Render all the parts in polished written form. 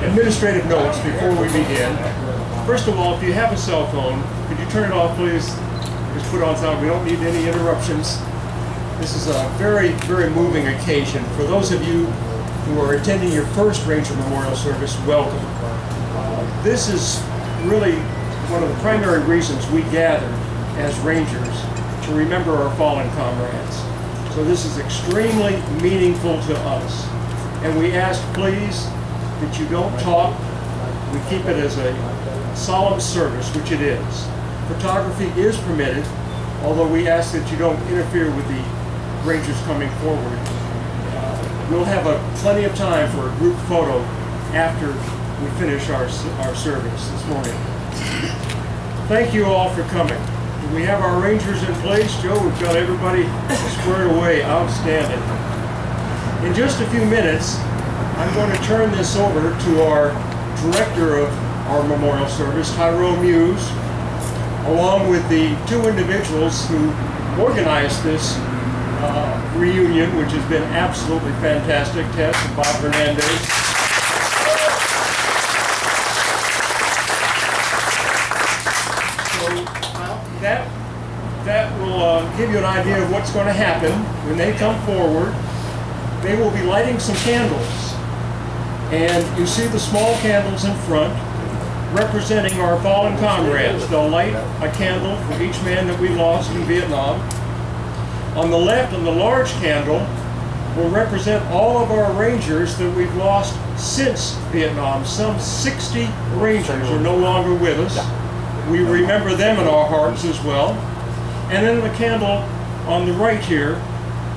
administrative notes before we begin. First of all, if you have a cell phone, could you turn it off, please? Just put it on silent. We don't need any interruptions. This is a very, very moving occasion. For those of you who are attending your first Ranger Memorial Service, welcome. This is really one of the primary reasons we gather as Rangers to remember our fallen comrades. So this is extremely meaningful to us. And we ask, please, that you don't talk. We keep it as a solemn service, which it is. Photography is permitted, although we ask that you don't interfere with the Rangers coming forward. We'll have plenty of time for a group photo after we finish our service this morning. Thank you all for coming. We have our Rangers in place. Joe, we've got everybody squared away. Outstanding. In just a few minutes, I'm going to turn this over to our director of our memorial service, Tyrone Muse, along with the two individuals who organized this reunion, which has been absolutely fantastic, Tess and Bob Hernandez. So that will give you an idea of what's going to happen when they come forward. They will be lighting some candles. And you see the small candles in front representing our fallen comrades. They'll light a candle for each man that we lost in Vietnam. On the left, on the large candle, will represent all of our Rangers that we've lost since Vietnam. Some 60 Rangers are no longer with us. We remember them in our hearts as well. And then the candle on the right here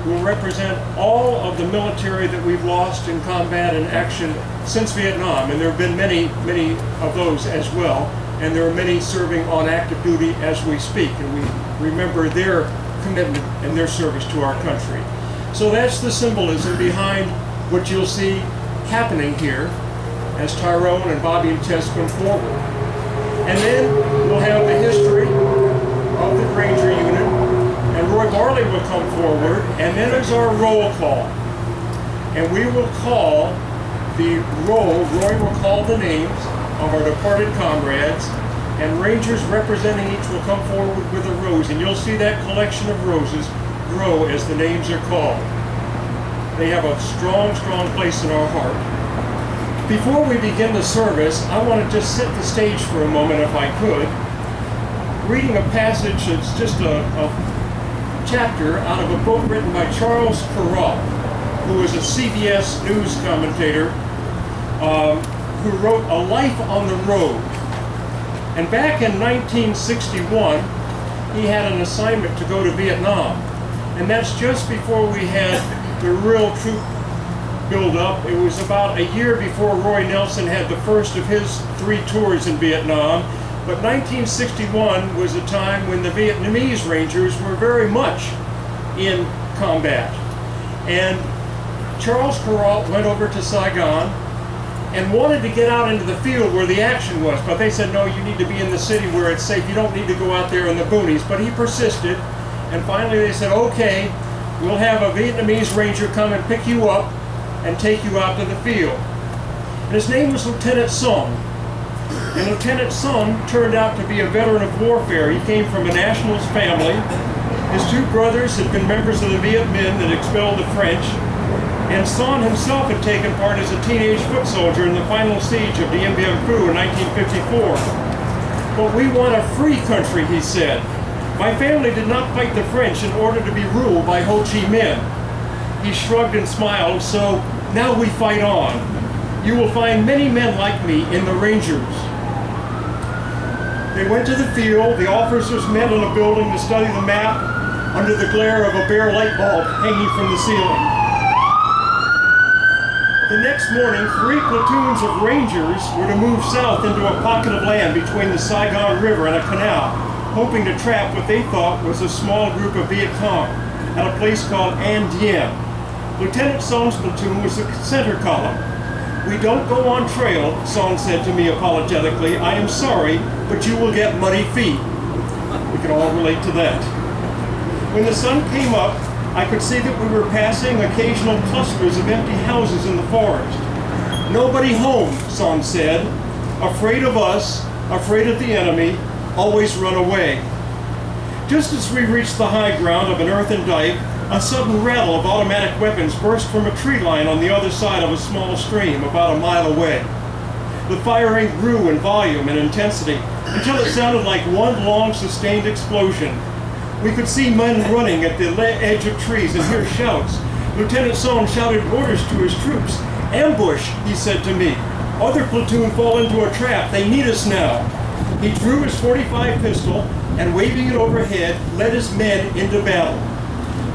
will represent all of the military that we've lost in combat and action since Vietnam. And there have been many, many of those as well. And there are many serving on active duty as we speak. And we remember their commitment and their service to our country. So that's the symbolism behind what you'll see happening here as Tyrone and Bobby and Tess come forward. And then we'll have the history of the Ranger unit, and Roy Barley will come forward, and then there's our roll call. And we will call the roll, Roy will call the names of our departed comrades, and Rangers representing each will come forward with a rose, and you'll see that collection of roses grow as the names are called. They have a strong, strong place in our heart. Before we begin the service, I want to just set the stage for a moment, if I could, reading a passage that's just a chapter out of a book written by Charles Kuralt, who is a CBS news commentator, who wrote A Life on the Road. And back in 1961, he had an assignment to go to Vietnam. And that's just before we had the real troop build-up. It was about a year before Roy Nelson had the first of his 3 tours in Vietnam. But 1961 was a time when the Vietnamese Rangers were very much in combat. And Charles Kuralt went over to Saigon and wanted to get out into the field where the action was, but they said, no, you need to be in the city where it's safe. You don't need to go out there in the boonies. But he persisted, and finally they said, okay, we'll have a Vietnamese Ranger come and pick you up and take you out to the field. And his name was Lieutenant Song. And Lieutenant Song turned out to be a veteran of warfare. He came from a nationalist family. His 2 brothers had been members of the Viet Minh that expelled the French. And Son himself had taken part as a teenage foot soldier in the final siege of Dien Bien Phu in 1954. But we want a free country, he said. My family did not fight the French in order to be ruled by Ho Chi Minh. He shrugged and smiled, so now we fight on. You will find many men like me in the Rangers. They went to the field. The officers met in a building to study the map under the glare of a bare light bulb hanging from the ceiling. The next morning, 3 platoons of Rangers were to move south into a pocket of land between the Saigon River and a canal, hoping to trap what they thought was a small group of Viet Cong at a place called An Diem. Lieutenant Song's platoon was the center column. We don't go on trail, Song said to me apologetically. I am sorry, but you will get muddy feet. We can all relate to that. When the sun came up, I could see that we were passing occasional clusters of empty houses in the forest. Nobody home, Son said. Afraid of us, afraid of the enemy, always run away. Just as we reached the high ground of an earthen dike, a sudden rattle of automatic weapons burst from a tree line on the other side of a small stream about a mile away. The firing grew in volume and intensity until it sounded like one long sustained explosion. We could see men running at the edge of trees and hear shouts. Lieutenant Son shouted orders to his troops. "Ambush," he said to me. "Other platoon fall into a trap. They need us now." He drew his .45 pistol and, waving it overhead, led his men into battle.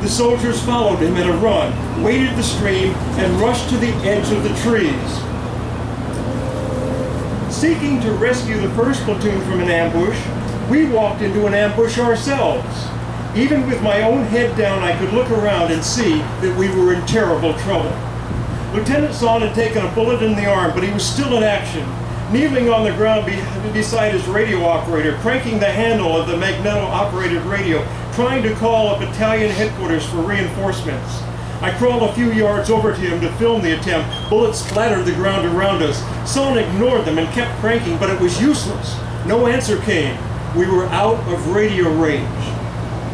The soldiers followed him at a run, waded the stream, and rushed to the edge of the trees. Seeking to rescue the first platoon from an ambush, we walked into an ambush ourselves. Even with my own head down, I could look around and see that we were in terrible trouble. Lieutenant Son had taken a bullet in the arm, but he was still in action, kneeling on the ground beside his radio operator, cranking the handle of the magneto-operated radio, trying to call a battalion headquarters for reinforcements. I crawled a few yards over to him to film the attempt. Bullets splattered the ground around us. Son ignored them and kept cranking, but it was useless. No answer came. We were out of radio range.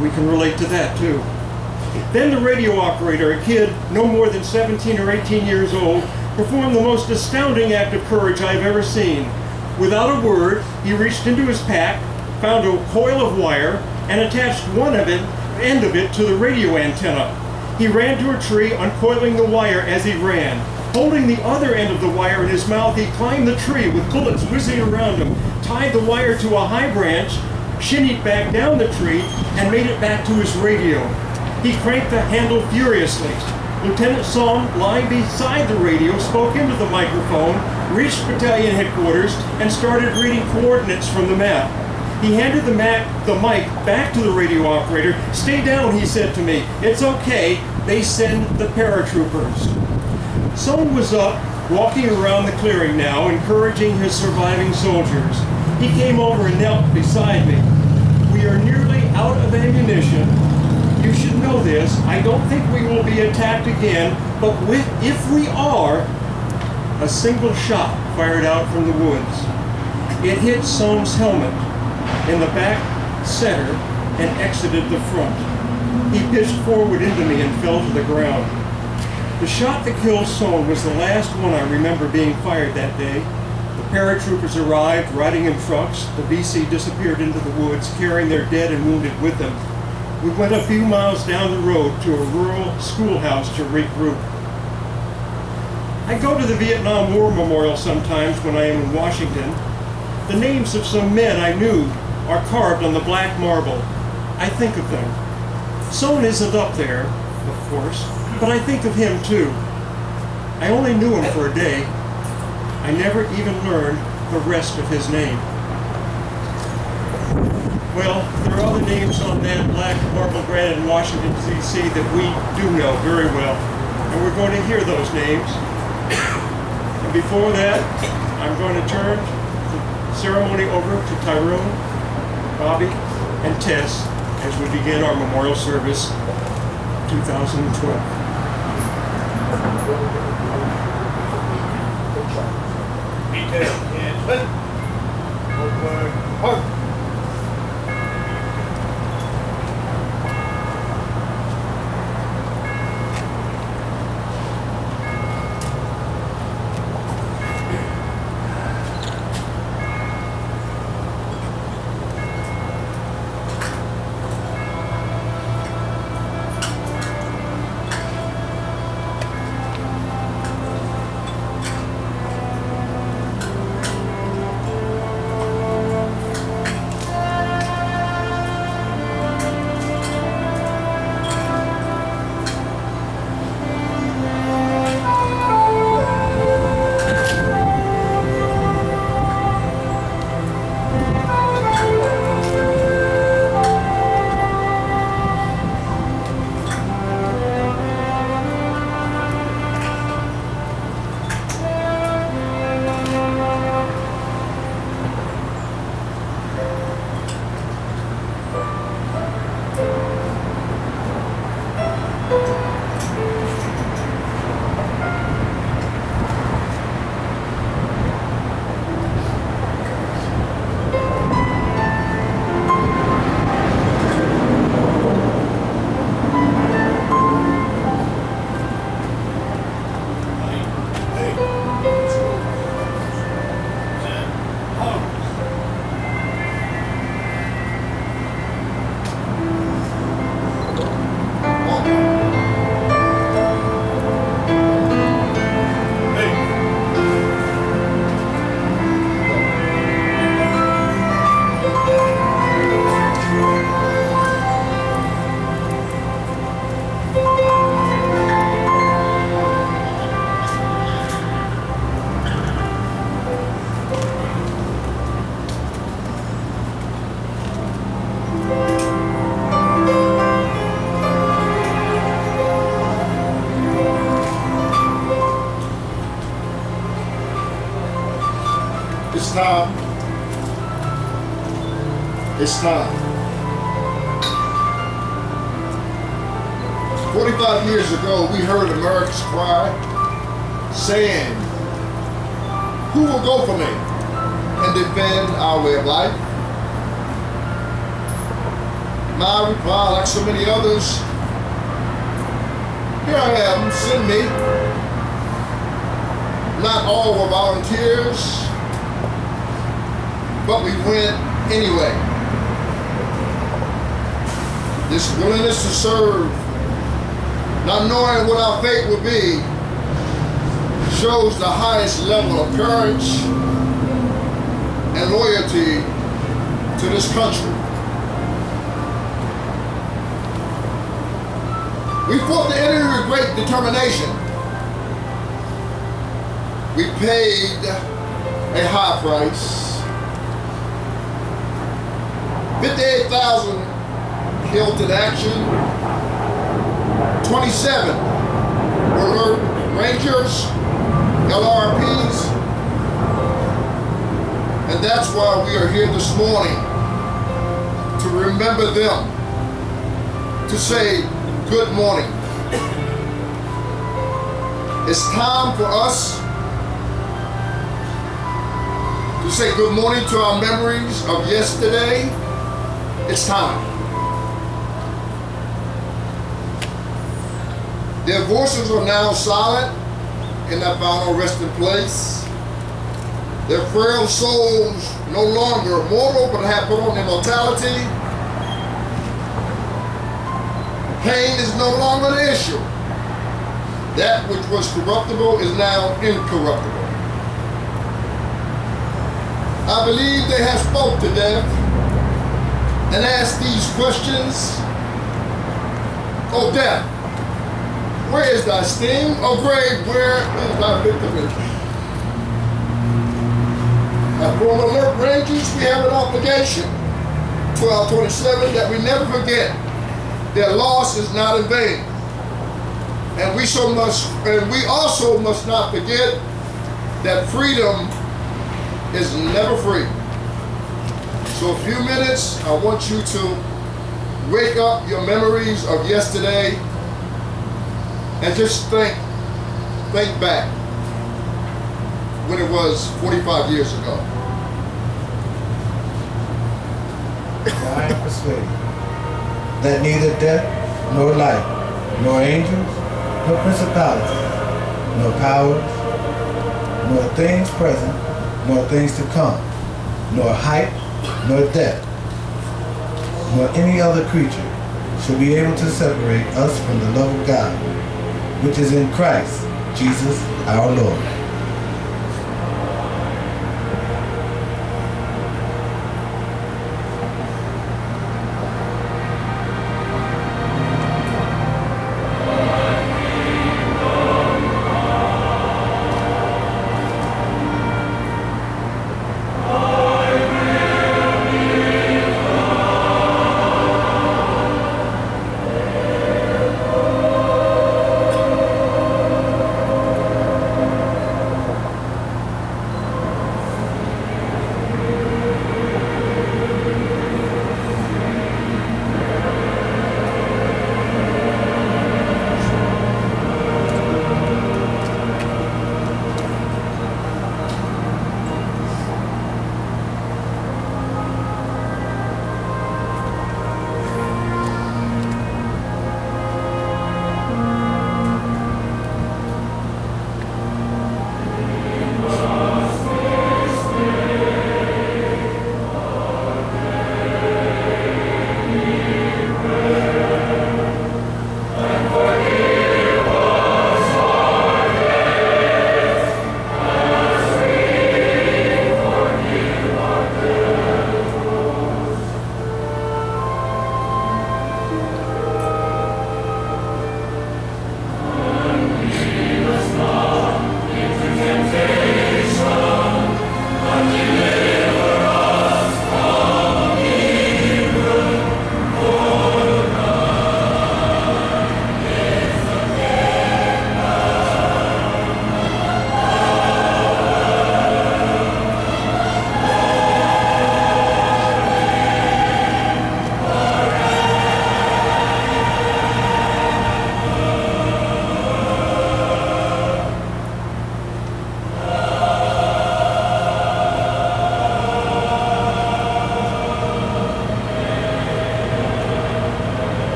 We can relate to that too. Then the radio operator, a kid no more than 17 or 18 years old, performed the most astounding act of courage I've ever seen. Without a word, he reached into his pack, found a coil of wire, and attached one end of it to the radio antenna. He ran to a tree, uncoiling the wire as he ran. Holding the other end of the wire in his mouth, he climbed the tree with bullets whizzing around him, tied the wire to a high branch, shinnied back down the tree, and made it back to his radio. He cranked the handle furiously. Lieutenant Son, lying beside the radio, spoke into the microphone, reached battalion headquarters, and started reading coordinates from the map. He handed the mic back to the radio operator. "Stay down," he said to me. "It's okay. They send the paratroopers." Son was up, walking around the clearing now, encouraging his surviving soldiers. He came over and knelt beside me. "We are nearly out of ammunition. You should know this. I don't think we will be attacked again, but if we are..." A single shot fired out from the woods. It hit Son's helmet in the back center and exited the front. He pitched forward into me and fell to the ground. The shot that killed Son was the last one I remember being fired that day. The paratroopers arrived, riding in trucks. The VC disappeared into the woods, carrying their dead and wounded with them. We went a few miles down the road to a rural schoolhouse to regroup. I go to the Vietnam War Memorial sometimes when I am in Washington. The names of some men I knew are carved on the black marble. I think of them. Son isn't up there, of course, but I think of him too. I only knew him for a day. I never even learned the rest of his name. Well, there are other names on that black marble granite in Washington, D.C. that we do know very well, and we're going to hear those names. And before that, I'm going to turn the ceremony over to Tyrone, Bobby, and Tess as we begin our memorial service 2012. Detail and Park. It's time. It's time. 45 years ago, we heard America's cry saying, "Who will go for me and defend our way of life?" My reply, like so many others, "Here I am, send me." Not all were volunteers, but we went anyway. This willingness to serve, not knowing what our fate will be, shows the highest level of courage and loyalty to this country. We fought the enemy with great determination. We paid a high price. 58,000 killed in action. 27 were Rangers, LRRPs, and that's why we are here this morning, to remember them, to say good morning. It's time for us to say good morning to our memories of yesterday. It's time. Their voices are now silent in that final resting place. Their frail souls no longer mortal, but have put on immortality. Pain is no longer the issue. That which was corruptible is now incorruptible. I believe they have spoke to death and asked these questions. "O death, where is thy sting? O grave, where is thy victory?" As former alert Rangers, we have an obligation, 1227, that we never forget their loss is not in vain. And we also must not forget that freedom is never free. So a few minutes, I want you to wake up your memories of yesterday and just think back when it was 45 years ago. I am persuaded that neither death, nor life, nor angels, nor principalities, nor powers, nor things present, nor things to come, nor height, nor depth, nor any other creature shall be able to separate us from the love of God, which is in Christ Jesus our Lord.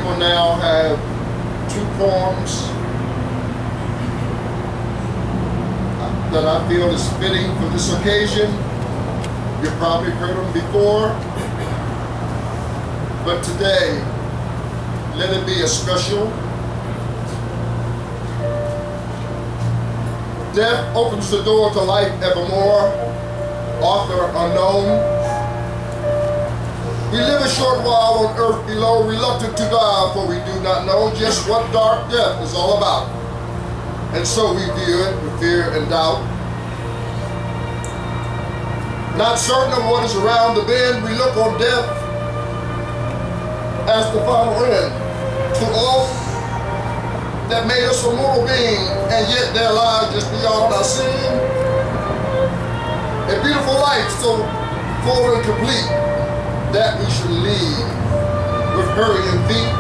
will now have 2 poems that I feel is fitting for this occasion. You've probably heard them before, but today, let it be a special. Death opens the door to life evermore. Author unknown. We live a short while on earth below, reluctant to die, for we do not know just what dark death is all about. And so we view it with fear and doubt. Not certain of what is around the bend, we look on death as the final end. To all that made us a mortal being, and yet their lives just beyond our seeing. A beautiful life so full and complete, that we should lead with hurrying feet,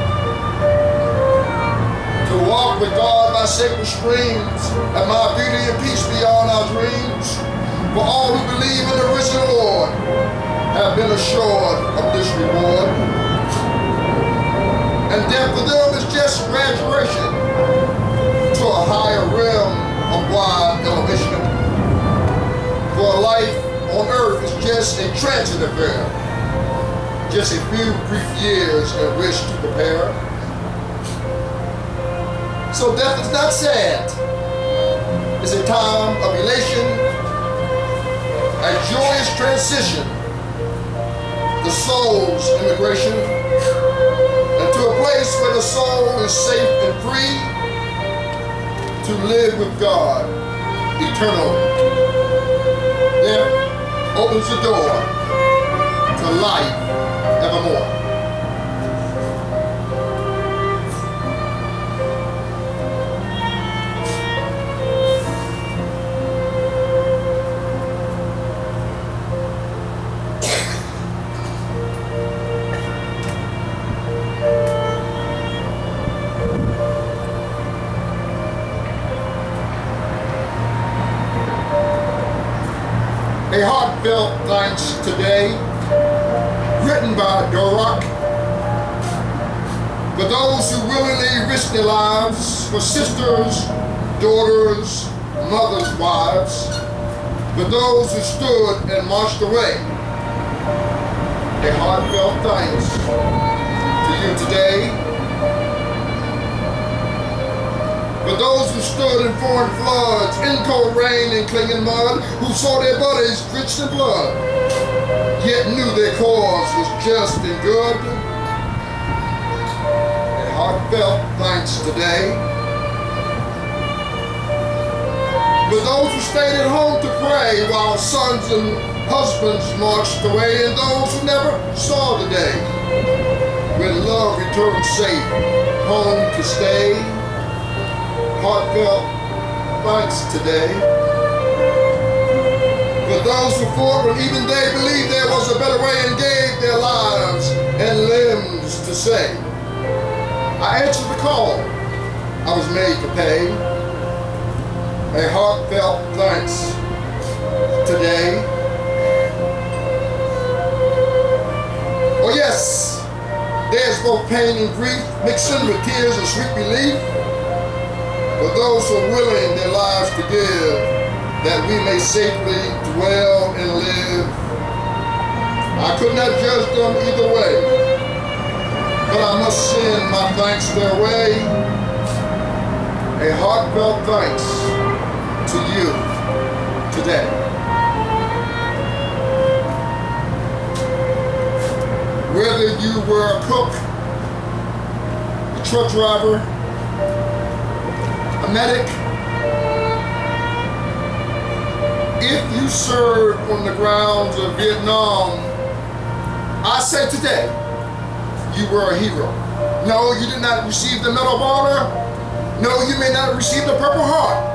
to walk with God by sacred streams, and my beauty and peace beyond our dreams. For all who believe in the risen Lord have been assured of this reward. And death for them is just graduation to a higher realm of wide elevation. For life on earth is just a transient affair, just a few brief years in which to prepare. So death is not sad. It's a time of elation, a joyous transition, the soul's immigration, and to a place where the soul is safe and free to live with God eternally. Death opens the door to life evermore. A heartfelt thanks today, written by Dorok, for those who willingly risked their lives, for sisters, daughters, mothers, wives, for those who stood and marched away. A heartfelt thanks to you today. For those who stood in foreign floods, in cold rain and clinging mud, who saw their bodies drenched in blood, yet knew their cause was just and good. A heartfelt thanks today. For those who stayed at home to pray while sons and husbands marched away, and those who never saw the day when love returned safe home to stay. Heartfelt thanks today. For those who fought when even they believed there was a better way and gave their lives and limbs to save. I answered the call I was made to pay. A heartfelt thanks today. Oh yes, there's both pain and grief mixed in with tears and sweet relief. For those who are willing their lives to give, that we may safely dwell and live. I could not judge them either way, but I must send my thanks their way. A heartfelt thanks to you today. Whether you were a cook, a truck driver, a medic, if you served on the grounds of Vietnam, I say today, you were a hero. No, you did not receive the Medal of Honor. No, you may not receive the Purple Heart.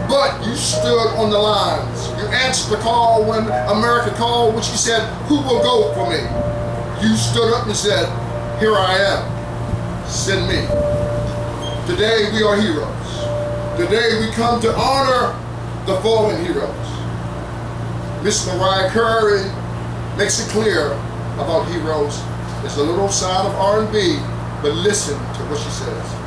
But you stood on the lines. You answered the call when America called, when she said, who will go for me? You stood up and said, here I am, send me. Today we are heroes. Today we come to honor the fallen heroes. Miss Mariah Carey makes it clear about heroes. There's a little sound of R&B but listen to what she says.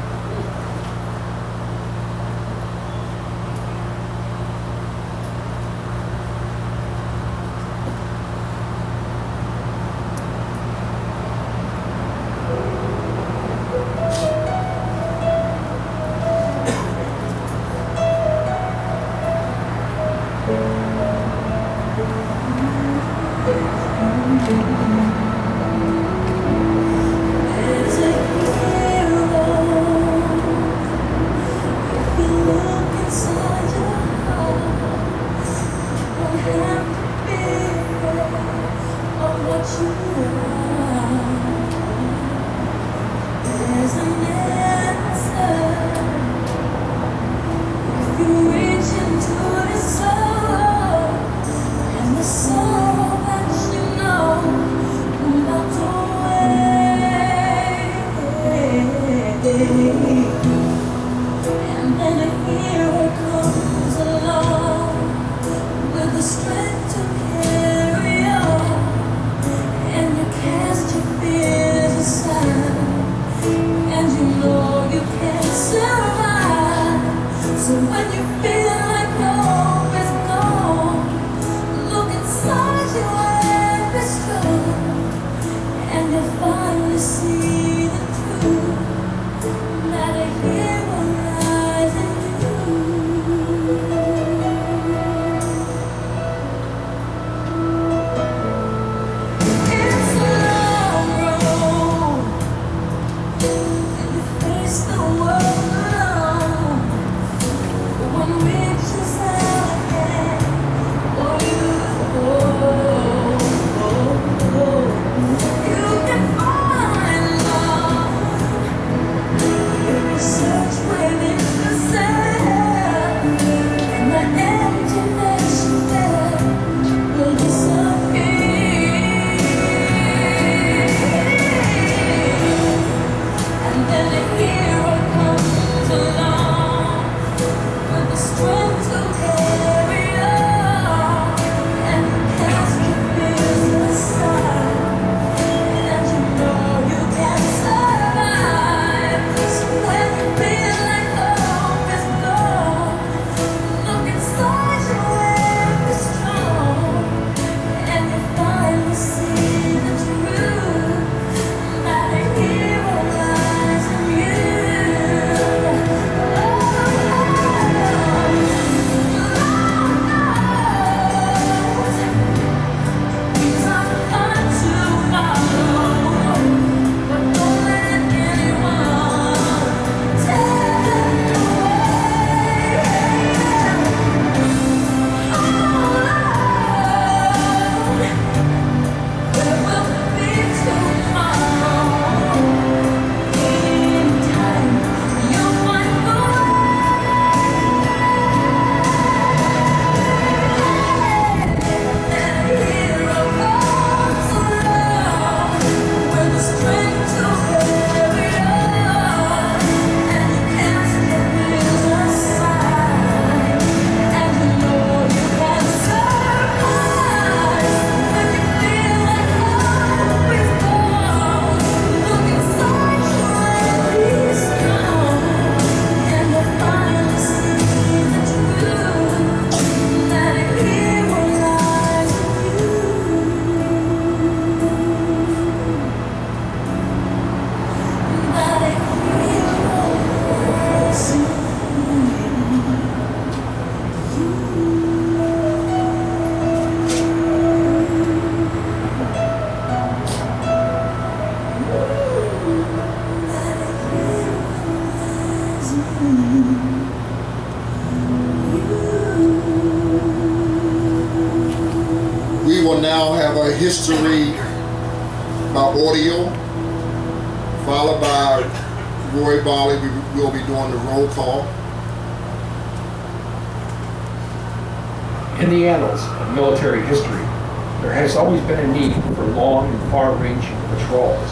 will now have a history by audio, followed by Roy Barley. We will be doing the roll call. In the annals of military history, there has always been a need for long and far-ranging patrols.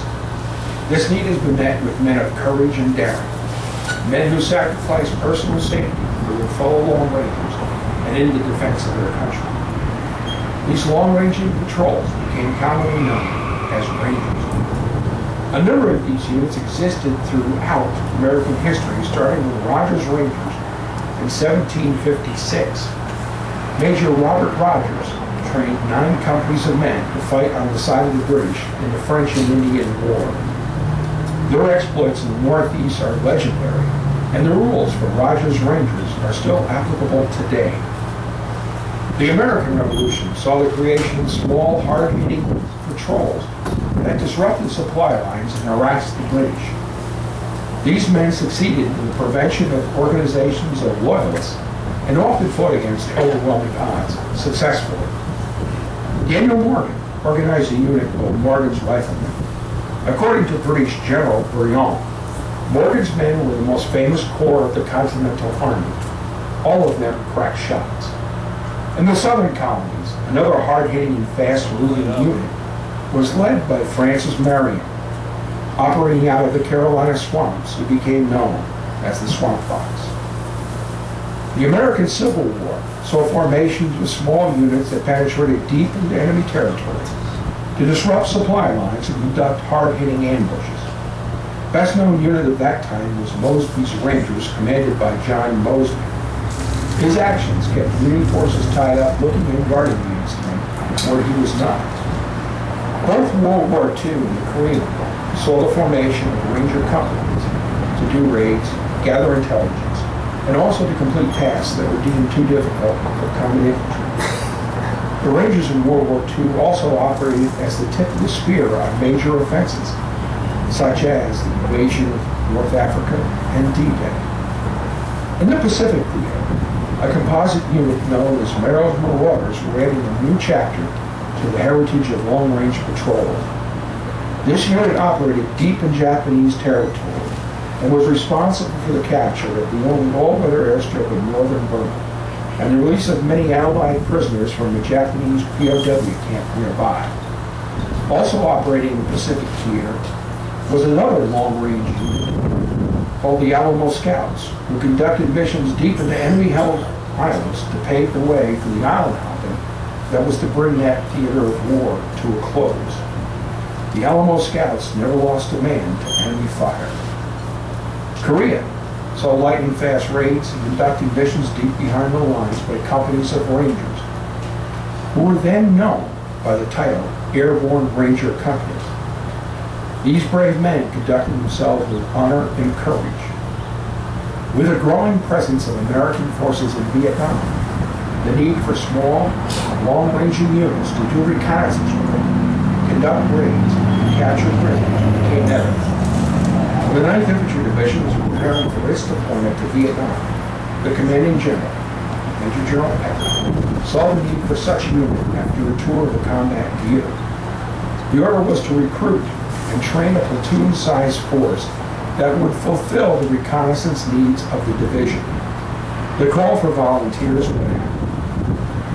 This need has been met with men of courage and daring, men who sacrificed personal safety for their fellow long rangers and in the defense of their country. These long-ranging patrols became commonly known as Rangers. A number of these units existed throughout American history, starting with Rogers Rangers in 1756. Major Robert Rogers trained 9 companies of men to fight on the side of the British in the French and Indian War. Their exploits in the Northeast are legendary, and the rules for Rogers Rangers are still applicable today. The American Revolution saw the creation of small, hard-hitting patrols that disrupted supply lines and harassed the British. These men succeeded in the prevention of organizations of loyalists and often fought against overwhelming odds successfully. Daniel Morgan organized a unit called Morgan's Riflemen. According to British General Briand, Morgan's men were the most famous corps of the Continental Army. All of them cracked shots. In the southern colonies, another hard-hitting and fast-moving unit was led by Francis Marion, operating out of the Carolina swamps, who became known as the Swamp Fox. The American Civil War saw formations of small units that penetrated deep into enemy territory to disrupt supply lines and conduct hard-hitting ambushes. Best known unit of that time was Mosby's Rangers, commanded by John Mosby. His actions kept Union forces tied up looking and guarding against him where he was not. Both World War II and the Korean War saw the formation of Ranger companies to do raids, gather intelligence, and also to complete tasks that were deemed too difficult for common infantry. The Rangers in World War II also operated as the tip of the spear on major offenses, such as the invasion of North Africa and D-Day. In the Pacific Theater, a composite unit known as Maryland Marauders were adding a new chapter to the heritage of long-range patrol. This unit operated deep in Japanese territory and was responsible for the capture of the only all-weather airstrip in northern Burma and the release of many Allied prisoners from the Japanese POW camp nearby. Also operating in the Pacific Theater was another long-range unit called the Alamo Scouts, who conducted missions deep into enemy-held islands to pave the way for the island hopping that was to bring that theater of war to a close. The Alamo Scouts never lost a man to enemy fire. Korea saw lightning-fast raids and conducting missions deep behind the lines by companies of Rangers, who were then known by the title Airborne Ranger Companies. These brave men conducted themselves with honor and courage. With a growing presence of American forces in Vietnam, the need for small, long-ranging units to do reconnaissance work, conduct raids, and capture prisoners became evident. When the 9th Infantry Division was preparing for its deployment to Vietnam, the commanding general, Major General Peck, saw the need for such a unit after a tour of the combat theater. The order was to recruit and train a platoon-sized force that would fulfill the reconnaissance needs of the division. The call for volunteers went out.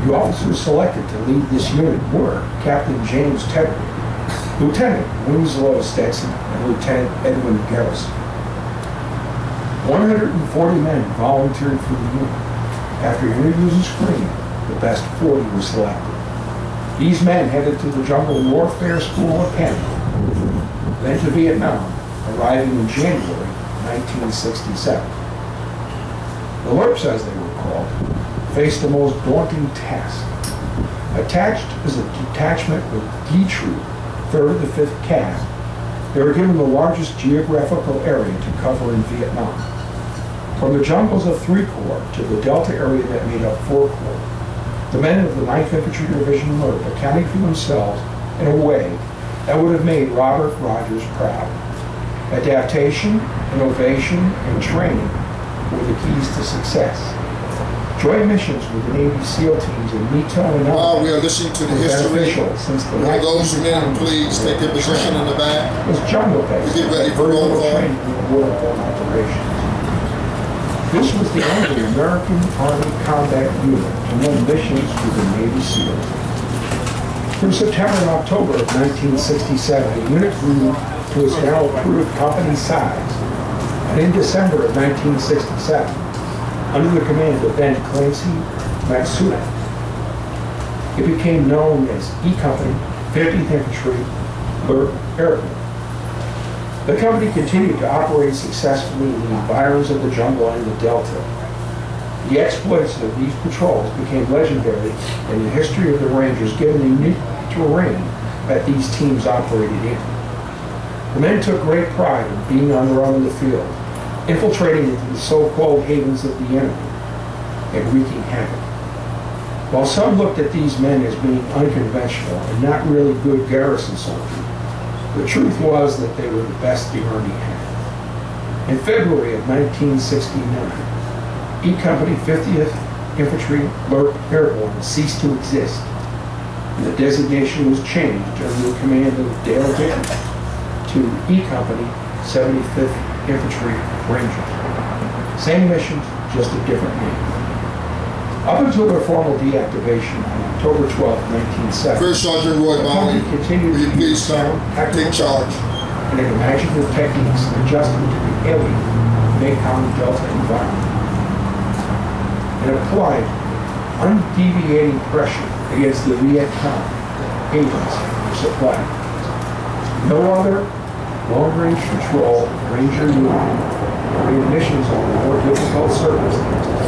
The officers selected to lead this unit were Captain James Tedder, Lieutenant Winslow Stetson, and Lieutenant Edwin Garrison. 140 men volunteered for the unit. After interviews and screening, the best 40 were selected. These men headed to the Jungle Warfare School of Canada, then to Vietnam, arriving in January 1967. The LRRPs, as they were called, faced the most daunting task. Attached as a detachment with D Troop, 3rd to 5th CAV, they were given the largest geographical area to cover in Vietnam. From the jungles of 3 Corps to the Delta area that made up 4 Corps, the men of the 9th Infantry Division LRRP accounted for themselves in a way that would have made Robert Rogers proud. Adaptation, innovation, and training were the keys to success. Joint missions with the Navy SEAL teams in Mito and While we are listening to the history, since the will those men please take their position in the back? was jungle based. We get ready for roll call. Training with waterborne operations. This was the only American Army combat unit to run missions with the Navy SEALs. Through September and October of 1967, the unit grew to its now approved company size, and in December of 1967, under the command of Ben Clancy Matsuda, it became known as E Company, 50th Infantry, LRRP Airborne. The company continued to operate successfully in the environs of the jungle and the Delta. The exploits of these patrols became legendary in the history of the Rangers given the unique terrain that these teams operated in. The men took great pride in being on their own in the field, infiltrating into the so-called havens of the enemy and wreaking havoc. While some looked at these men as being unconventional and not really good garrison soldiers, the truth was that they were the best the Army had. In February of 1969, E Company 50th Infantry Airborne ceased to exist, and the designation was changed under the command of Dale Dickey to E Company 75th Infantry Rangers. Same missions, just a different name. Up until their formal deactivation on October 12, 1970, First Sergeant Roy the Bowie, company continued will you to please use sound take charge? and imaginative techniques and adjustment to the alien Mekong Delta environment, and applied undeviating pressure against the Viet Cong agents for supply. No other long-range patrol, Ranger unit, or missions on more difficult circumstances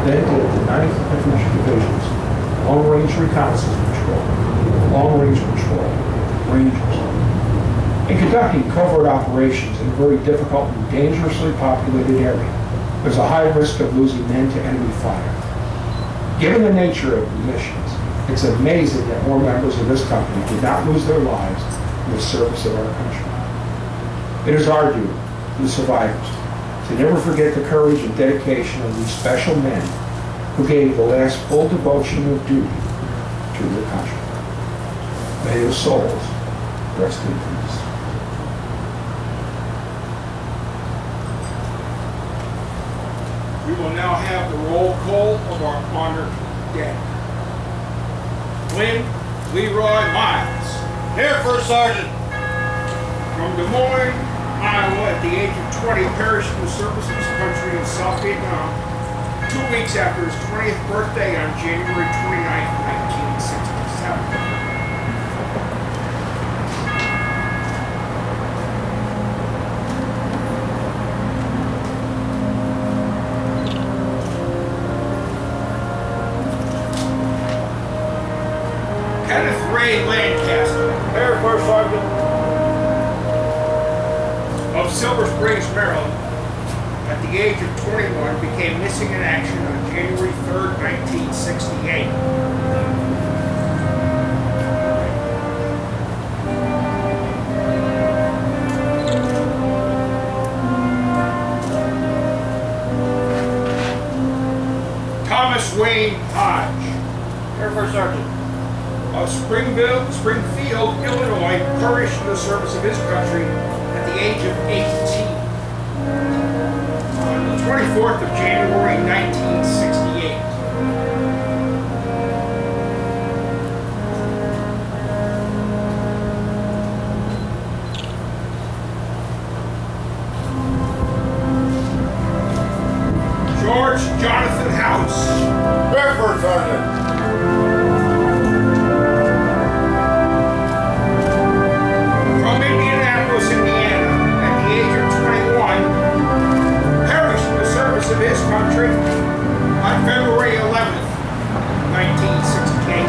then did the 9th Infantry Division's long-range reconnaissance patrol, long-range patrol, Rangers. In conducting covert operations in a very difficult and dangerously populated area, there's a high risk of losing men to enemy fire. Given the nature of the missions, it's amazing that more members of this company did not lose their lives in the service of our country. It is our duty, the survivors, to never forget the courage and dedication of these special men who gave the last full devotion of duty to their country. May their souls rest in peace. We will now have the roll call of our honored dead. Lynn Leroy Miles. Here, First Sergeant. From Des Moines, Iowa, at the age of 20, perished in the service of his country in South Vietnam 2 weeks after his 20th birthday on January 29, 1967. Kenneth Ray Lancaster. Here, First Sergeant. Of Silver Springs, Maryland, at the age of 21, became missing in action on January 3rd, 1968. Thomas Wayne Hodge. Here, First Sergeant. Of Springfield, Illinois, perished in the service of his country at the age of 18 on the 24th of January, 1968. George Jonathan House. Fairford, Sergeant. Of his country on February 11th, 1968.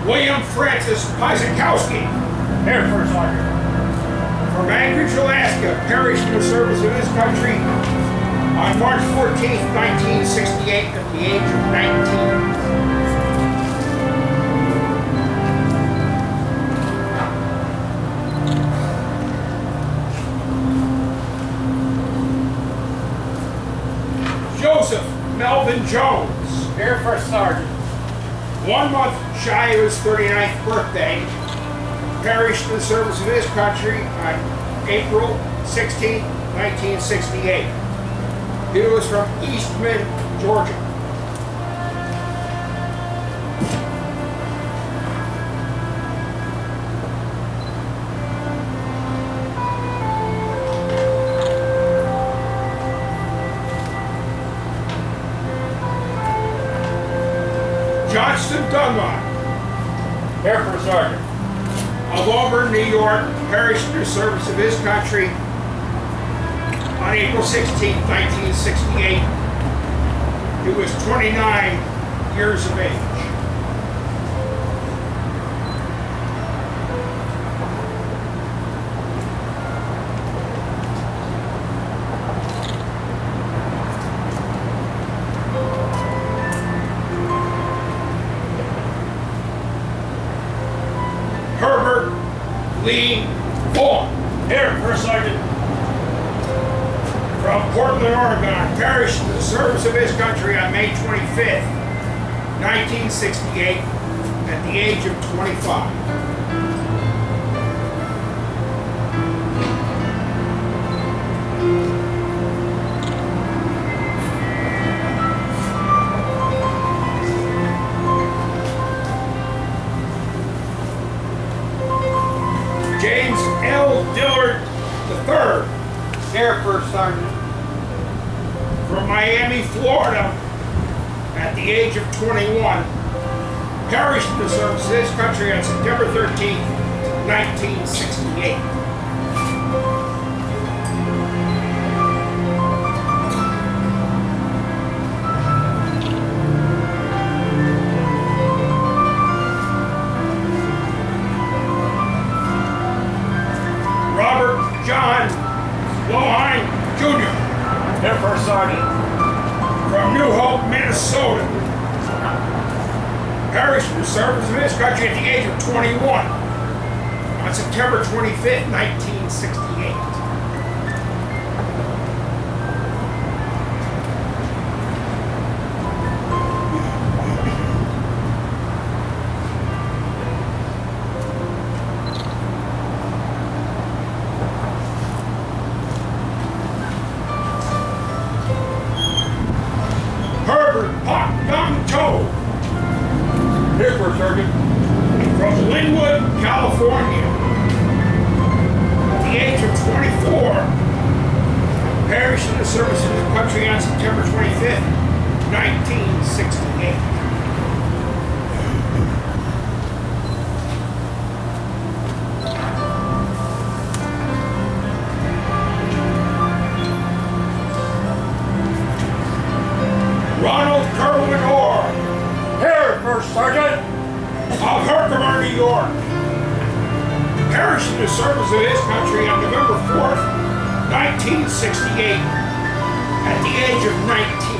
William Francis Pizakowski, Air Force Sergeant. From Anchorage, Alaska, perished in the service of his country on March 14th, 1968, at the age of 19. Joseph Melvin Jones, Air Force Sergeant. 1 month shy of his 39th birthday, perished in the service of his country on April 16, 1968. He was from Eastman, Georgia. Sergeant of Auburn, New York, perished in the service of his country on April 16, 1968. He was 29 years of age. Herbert Lee Vaughn. Here, First Sergeant. From Portland, Oregon, perished in the service of his country on May 25th, 1968, at the age of 25. James L. Dillard III, Air First Sergeant, from Miami, Florida, at the age of 21, perished in the service of his country on September 13, 1968. Robert John Lohine Jr. Here, First Sergeant. from New Hope, Minnesota, perished in the service of his country at the age of 21 on September 25th, 1968. Herbert Pak Dong Cho, Here, First Sergeant. from Linwood, California, at the age of 24, perished in the service of his country on September 25th, 1968. Ronald Kerwin Orr Here, First Sergeant. of Herkimer, New York, perished in the service of his country on November 4th, 1968, at the age of 19.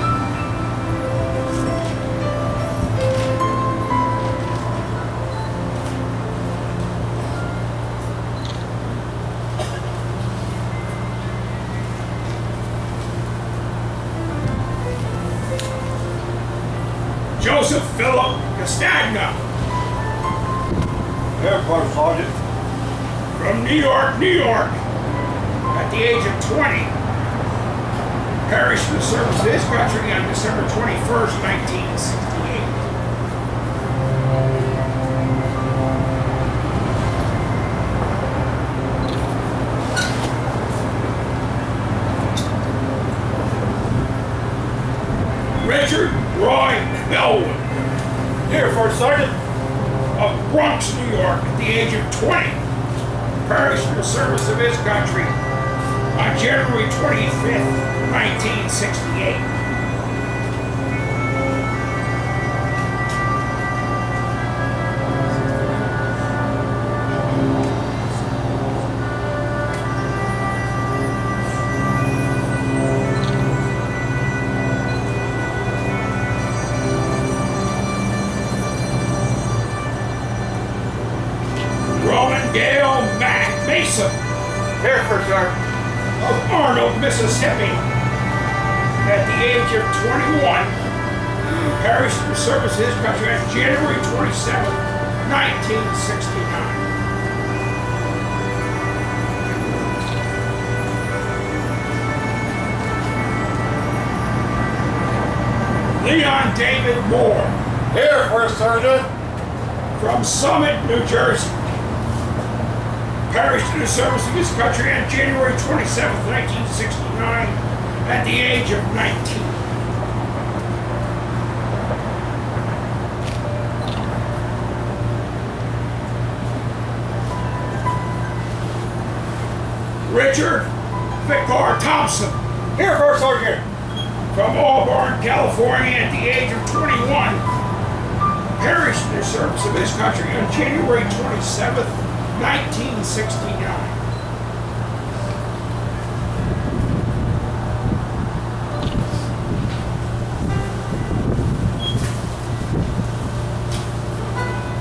Joseph Philip Castagna, Here, First Sergeant. from New York, New York, at the age of 20, perished in the service of his country on December 21st, 1968. Richard Roy Bellwood, Here, First Sergeant. of Bronx, New York, at the age of 20, perished in the service of his country on January 25th, 1968. Roman Gale Mason Here, First Sergeant. of Arnold, Mississippi, at the age of 21, perished in the service of his country on January 27th, 1969. Leon David Moore Here, First Sergeant. from Summit, New Jersey, perished in the service of his country on January 27th, 1969, at the age of 19. Richard Victor Thompson. Here, First Sergeant. From Auburn, California, at the age of 21, perished in the service of his country on January 27th, 1969.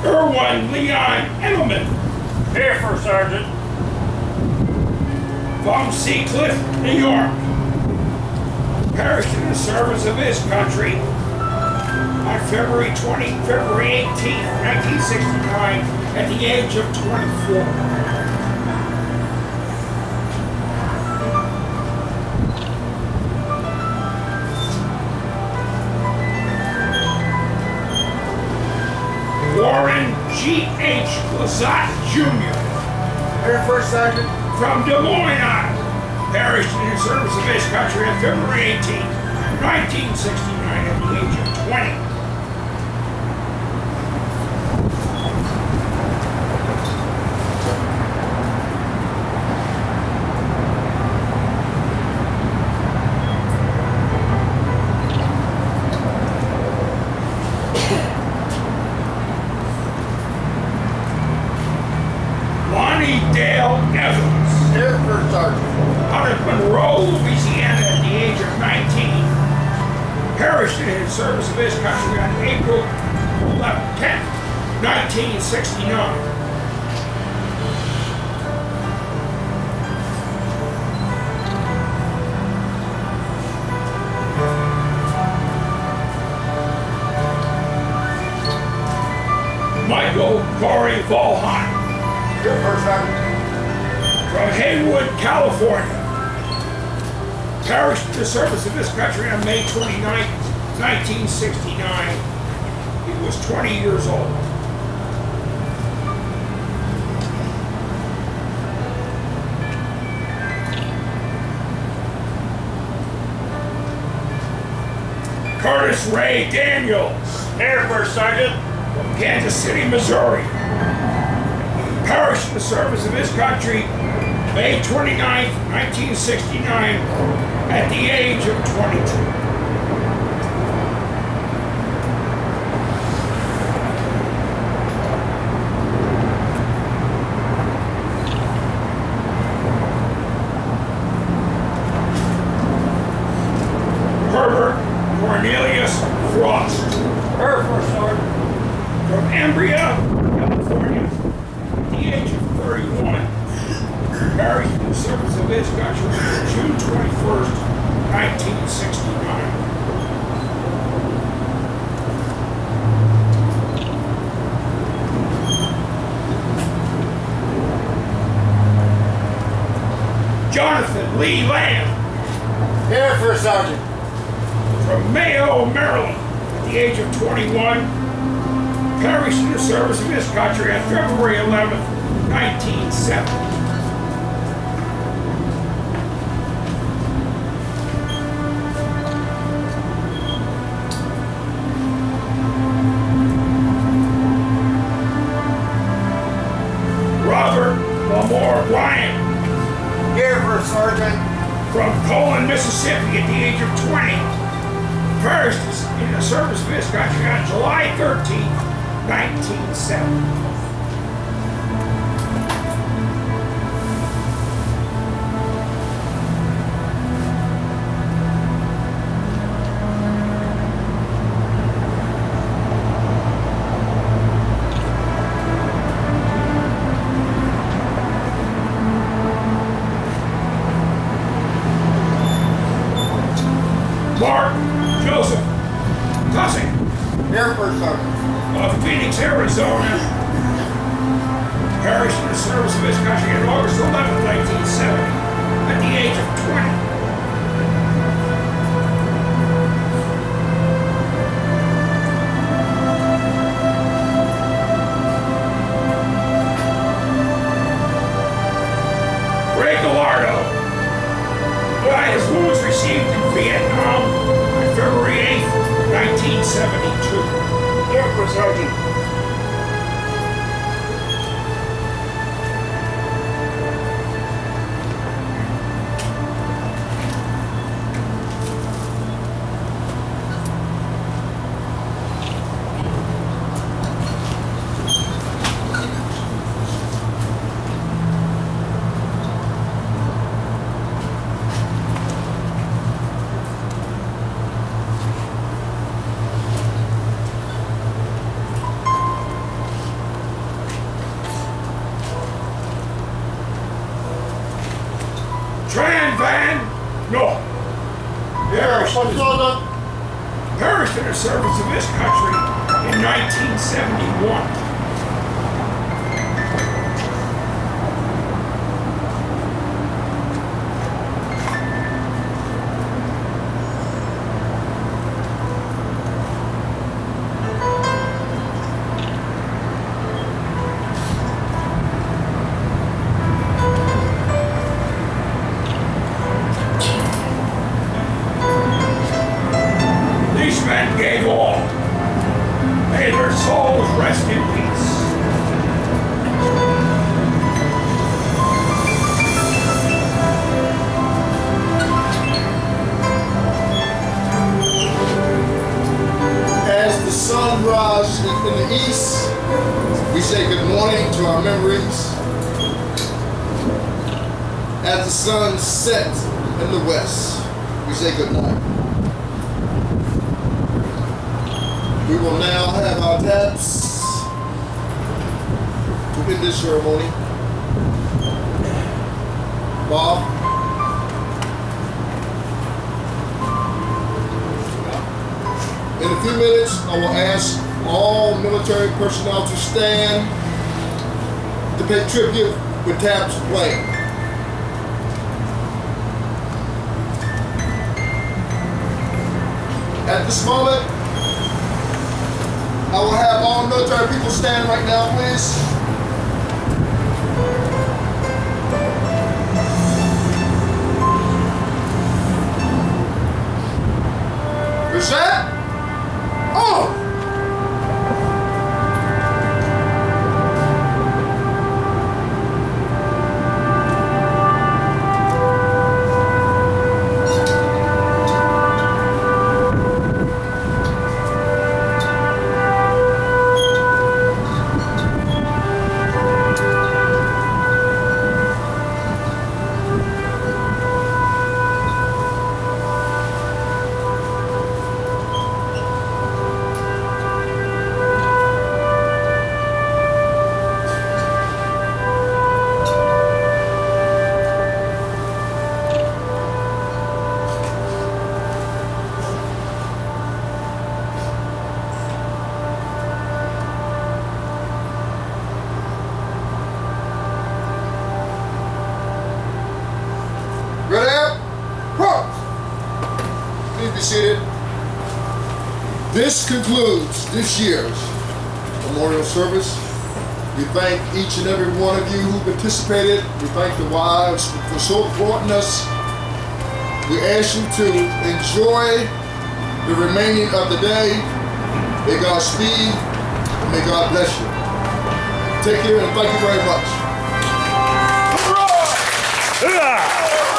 Erwin Leon Edelman. Here, First Sergeant. From Seacliff, New York, perished in the service of his country on February 18th, 1969, at the age of 24. Warren G.H. Lazat Jr. Here, First Sergeant. From Des Moines, Iowa, perished in the service of his country on February 18, 1969, at the age of 20. Lonnie Dale Evans. Here, First Sergeant. Out of Monroe, Louisiana, at the age of 19, perished in the service of his country on April 10th, 1969. Michael Corey Volheim. Here, First Sergeant. From Haywood, California, perished in the service of his country on May 29, 1969. He was 20 years old. Curtis Ray Daniels. Here, First Sergeant. From Kansas City, Missouri, perished in the service of his country May 29, 1969, at the age of 22. Herbert Cornelius Frost. Here, First Sergeant. From Cambria, California, at the age of 31, perished in the service of his country June 21st, 1969. Jonathan Lee Lamb. Here, First Sergeant. From Mayo, Maryland, at the age of 21, perished in the service of his country on February 11th, 1970. Robert Lamore Bryant. Here, First Sergeant. From Colon, Mississippi, at the age of 20, perished in the service of his country on July 13th, 1970. Mark Joseph Tussing Here, First Sergeant. of Phoenix, Arizona, perished in the service of his country on August 11, 1970, at the age of 20. Ray Gallardo died as wounds received in Vietnam on February 8th, 1972. Here, First Sergeant. Tran Van Noy. Perished in the service of this country in 1971. These men gave all. May their souls rest in peace. As the sun rises in the east, we say good morning to our memories. As the sun sets in the west, we say good night. We will now have our taps to end this ceremony. Bob. In a few minutes, I will ask all military personnel to stand to pay tribute with taps playing. At this moment, I will have all military people stand right now, please. Present. Oh! Ready up? Please be seated. This concludes this year's memorial service. We thank each and every one of you who participated. We thank the wives for supporting us. We ask you to enjoy the remaining of the day. May God speed and may God bless you. Take care and thank you very much. Hoorah!